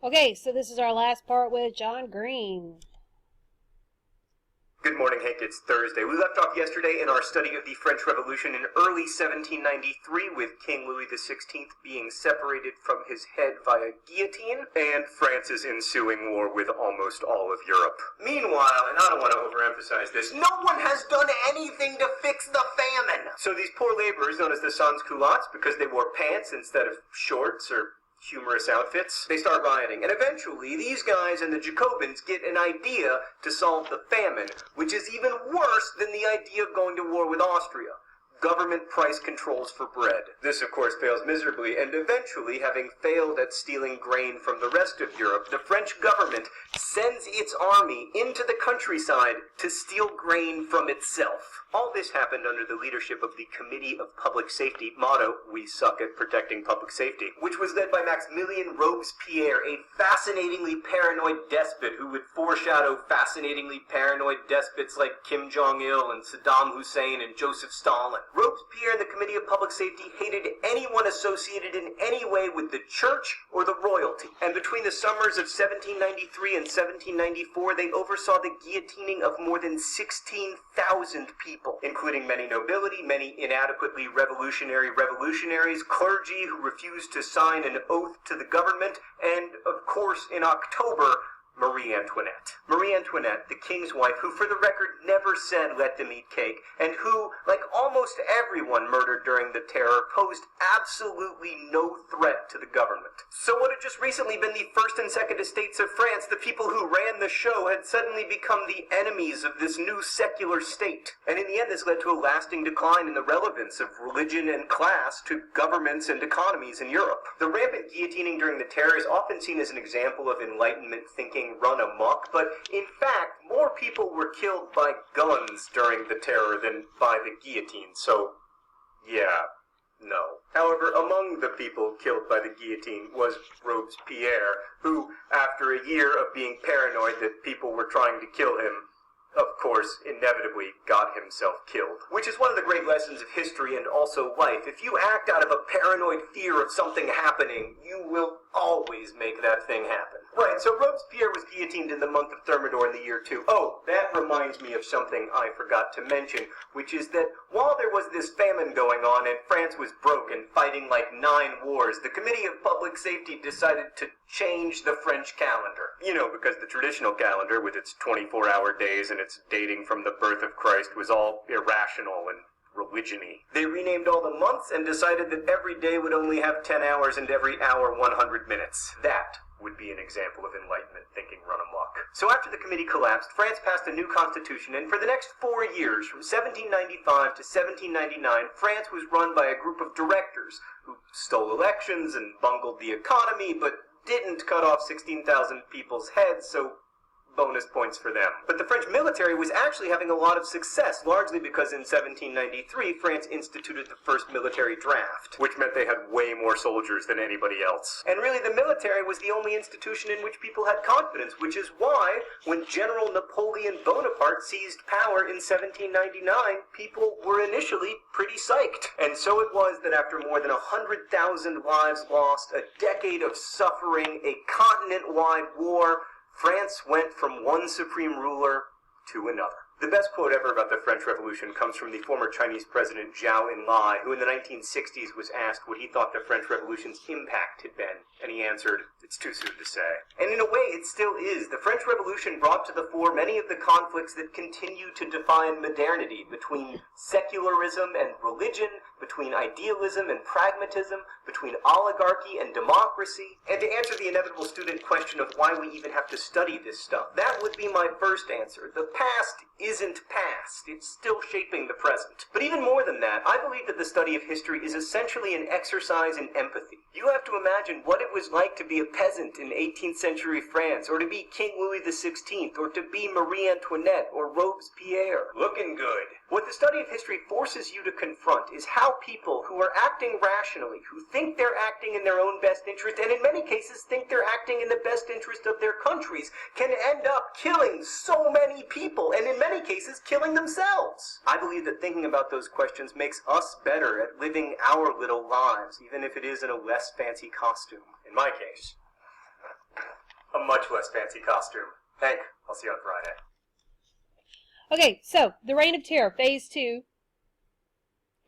Okay, so this is our last part with John Green. Good morning, Hank. It's Thursday. We left off yesterday in our study of the French Revolution in early 1793 with King Louis XVI being separated from his head via guillotine and France's ensuing war with almost all of Europe. Meanwhile, and I don't want to overemphasize this, no one has done anything to fix the famine! So these poor laborers, known as the sans-culottes, because they wore pants instead of shorts or humorous outfits, they start rioting, and eventually these guys and the Jacobins get an idea to solve the famine, which is even worse than the idea of going to war with Austria. Government price controls for bread. This, of course, fails miserably, and eventually, having failed at stealing grain from the rest of Europe, the French government sends its army into the countryside to steal grain from itself. All this happened under the leadership of the Committee of Public Safety, motto, "We suck at protecting public safety," which was led by Maximilien Robespierre, a fascinatingly paranoid despot who would foreshadow fascinatingly paranoid despots like Kim Jong-il and Saddam Hussein and Joseph Stalin. Robespierre and the Committee of Public Safety hated anyone associated in any way with the church or the royalty, and between the summers of 1793 and 1794 they oversaw the guillotining of more than 16,000 people, including many nobility, many inadequately revolutionaries, clergy who refused to sign an oath to the government, and, of course, in October, Marie Antoinette. Marie Antoinette, the king's wife, who for the record never said let them eat cake, and who, like almost everyone murdered during the terror, posed absolutely no threat to the government. So what had just recently been the first and second estates of France, the people who ran the show, had suddenly become the enemies of this new secular state. And in the end this led to a lasting decline in the relevance of religion and class to governments and economies in Europe. The rampant guillotining during the terror is often seen as an example of Enlightenment thinking run amok, but in fact, more people were killed by guns during the terror than by the guillotine, so yeah, no. However, among the people killed by the guillotine was Robespierre, who, after a year of being paranoid that people were trying to kill him, of course, inevitably got himself killed. Which is one of the great lessons of history and also life. If you act out of a paranoid fear of something happening, you will always make that thing happen. Right, so Robespierre was guillotined in the month of Thermidor in the year 2. Oh, that reminds me of something I forgot to mention, which is that while there was this famine going on and France was broke and fighting like 9 wars, the Committee of Public Safety decided to change the French calendar. You know, because the traditional calendar, with its 24-hour days and its dating from the birth of Christ, was all irrational and religion-y. They renamed all the months and decided that every day would only have 10 hours and every hour 100 minutes. That would be an example of Enlightenment thinking run amok. So after the committee collapsed, France passed a new constitution, and for the next 4 years, from 1795 to 1799, France was run by a group of directors who stole elections and bungled the economy, but didn't cut off 16,000 people's heads, so bonus points for them. But the French military was actually having a lot of success, largely because in 1793, France instituted the first military draft, which meant they had way more soldiers than anybody else. And really, the military was the only institution in which people had confidence, which is why, when General Napoleon Bonaparte seized power in 1799, people were initially pretty psyched. And so it was that after more than 100,000 lives lost, a decade of suffering, a continent-wide war, France went from one supreme ruler to another. The best quote ever about the French Revolution comes from the former Chinese president Zhou Enlai, who in the 1960s was asked what he thought the French Revolution's impact had been, and he answered, "It's too soon to say." And in a way, it still is. The French Revolution brought to the fore many of the conflicts that continue to define modernity, between secularism and religion, between idealism and pragmatism, between oligarchy and democracy. And to answer the inevitable student question of why we even have to study this stuff, that would be my first answer. The past isn't past. It's still shaping the present. But even more than that, I believe that the study of history is essentially an exercise in empathy. You have to imagine what it was like to be a peasant in 18th century France, or to be King Louis XVI, or to be Marie Antoinette, or Robespierre. Looking good. What the study of history forces you to confront is how people who are acting rationally, who think they're acting in their own best interest, and in many cases think they're acting in the best interest of their countries, can end up killing so many people, and in many cases killing themselves. I believe that thinking about those questions makes us better at living our little lives, even if it is in a less fancy costume, in my case. a much less fancy costume. Hank, I'll see you on Friday. Okay, so the Reign of Terror, Phase 2,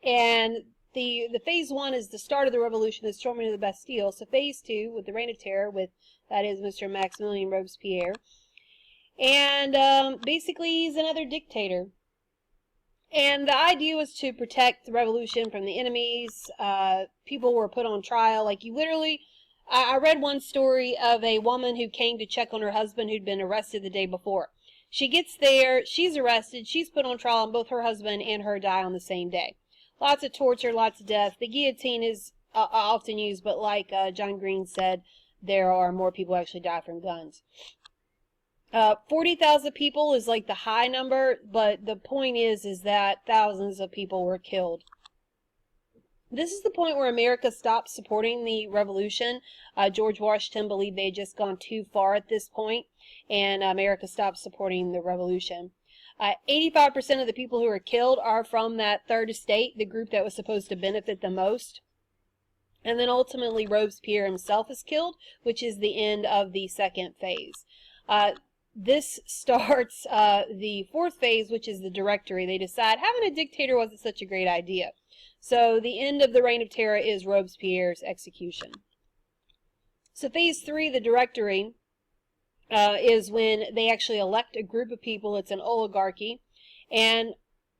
and the Phase 1 is the start of the revolution, the storming of the Bastille. So Phase 2, with the Reign of Terror, that is Mr. Maximilien Robespierre, and basically he's another dictator. And the idea was to protect the revolution from the enemies. People were put on trial. Like, you literally, I read one story of a woman who came to check on her husband who'd been arrested the day before. She gets there, she's arrested, she's put on trial, and both her husband and her die on the same day. Lots of torture, lots of death. The guillotine is often used, but like John Green said, there are more people who actually die from guns. 40,000 people is like the high number, but the point is that thousands of people were killed. This is the point where America stopped supporting the revolution. George Washington believed they had just gone too far at this point, and America stopped supporting the revolution. 85% of the people who were killed are from that third estate, the group that was supposed to benefit the most. And then ultimately Robespierre himself is killed, which is the end of the second phase. This starts the fourth phase, which is the Directory. They decide having a dictator wasn't such a great idea. So the end of the Reign of Terror is Robespierre's execution. So Phase 3, the Directory, is when they actually elect a group of people. It's an oligarchy, and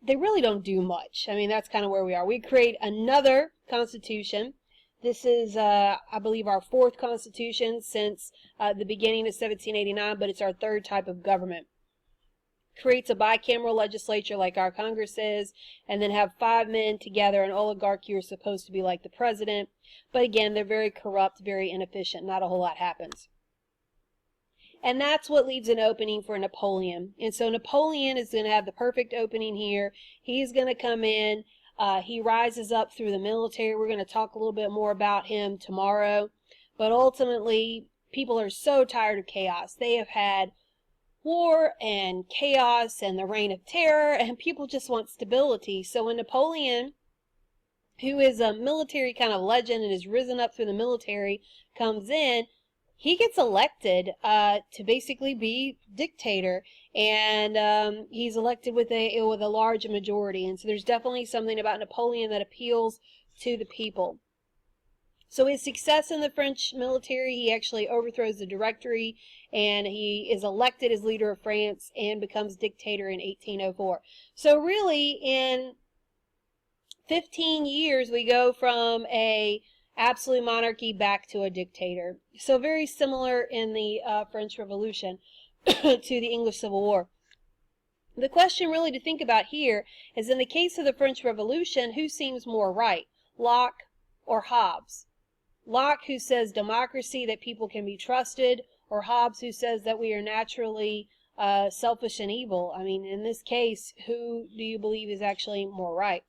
they really don't do much. I mean, that's kind of where we are. We create another constitution. This is, I believe, our fourth constitution since the beginning of 1789, but it's our third type of government. Creates a bicameral legislature like our Congress is, and then have 5 men together, an oligarchy who are supposed to be like the president. But again, they're very corrupt, very inefficient. Not a whole lot happens. And that's what leaves an opening for Napoleon. And so Napoleon is going to have the perfect opening here. He's going to come in. He rises up through the military. We're going to talk a little bit more about him tomorrow. But ultimately, people are so tired of chaos. They have had war and chaos and the Reign of Terror, and people just want stability. So when Napoleon, who is a military kind of legend and has risen up through the military, comes in, he gets elected to basically be dictator, and he's elected with a large majority. And so there's definitely something about Napoleon that appeals to the people. So his success in the French military, he actually overthrows the Directory, and he is elected as leader of France and becomes dictator in 1804. So really, in 15 years, we go from a absolute monarchy back to a dictator. So very similar in the French Revolution to the English Civil War. The question really to think about here is, in the case of the French Revolution, who seems more right, Locke or Hobbes? Locke, who says democracy, that people can be trusted, or Hobbes, who says that we are naturally selfish and evil? I mean, in this case, who do you believe is actually more right?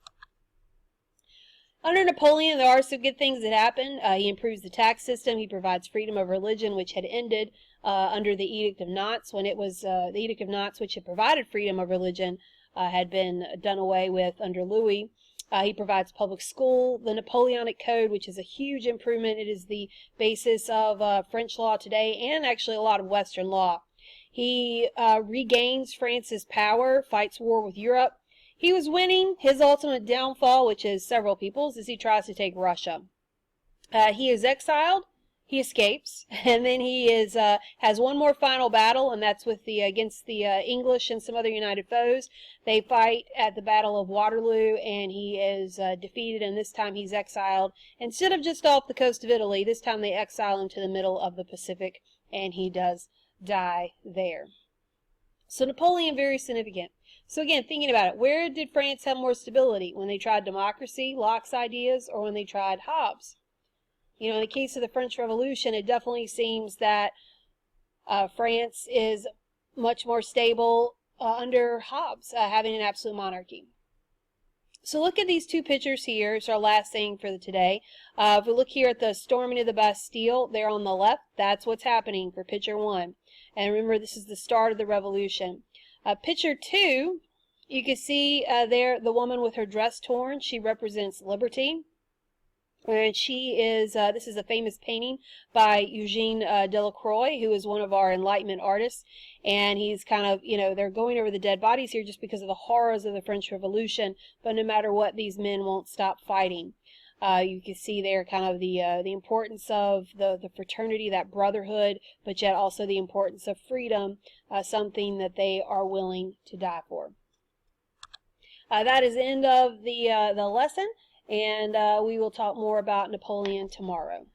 Under Napoleon, there are some good things that happen. He improves the tax system. He provides freedom of religion, which had ended under the Edict of Nantes, when it was the Edict of Nantes, which had provided freedom of religion, had been done away with under Louis. He provides public school, the Napoleonic Code, which is a huge improvement. It is the basis of French law today, and actually a lot of Western law. He regains France's power, fights war with Europe. He was winning. His ultimate downfall, which is several people's, is he tries to take Russia. He is exiled. He escapes, and then he is has one more final battle, and that's with against the English and some other united foes. They fight at the Battle of Waterloo, and he is defeated, and this time he's exiled. Instead of just off the coast of Italy, this time they exile him to the middle of the Pacific, and he does die there. So Napoleon, very significant. So again, thinking about it, where did France have more stability? When they tried democracy, Locke's ideas, or when they tried Hobbes? You know, in the case of the French Revolution, it definitely seems that France is much more stable under Hobbes, having an absolute monarchy. So look at these two pictures here. It's our last thing for today. If we look here at the storming of the Bastille, there on the left, that's what's happening for picture 1. And remember, this is the start of the revolution. Picture 2, you can see there the woman with her dress torn. She represents liberty. And she is, this is a famous painting by Eugene Delacroix, who is one of our Enlightenment artists. And he's kind of, they're going over the dead bodies here just because of the horrors of the French Revolution. But no matter what, these men won't stop fighting. You can see there kind of the importance of the fraternity, that brotherhood, but yet also the importance of freedom, something that they are willing to die for. That is the end of the lesson, and we will talk more about Napoleon tomorrow.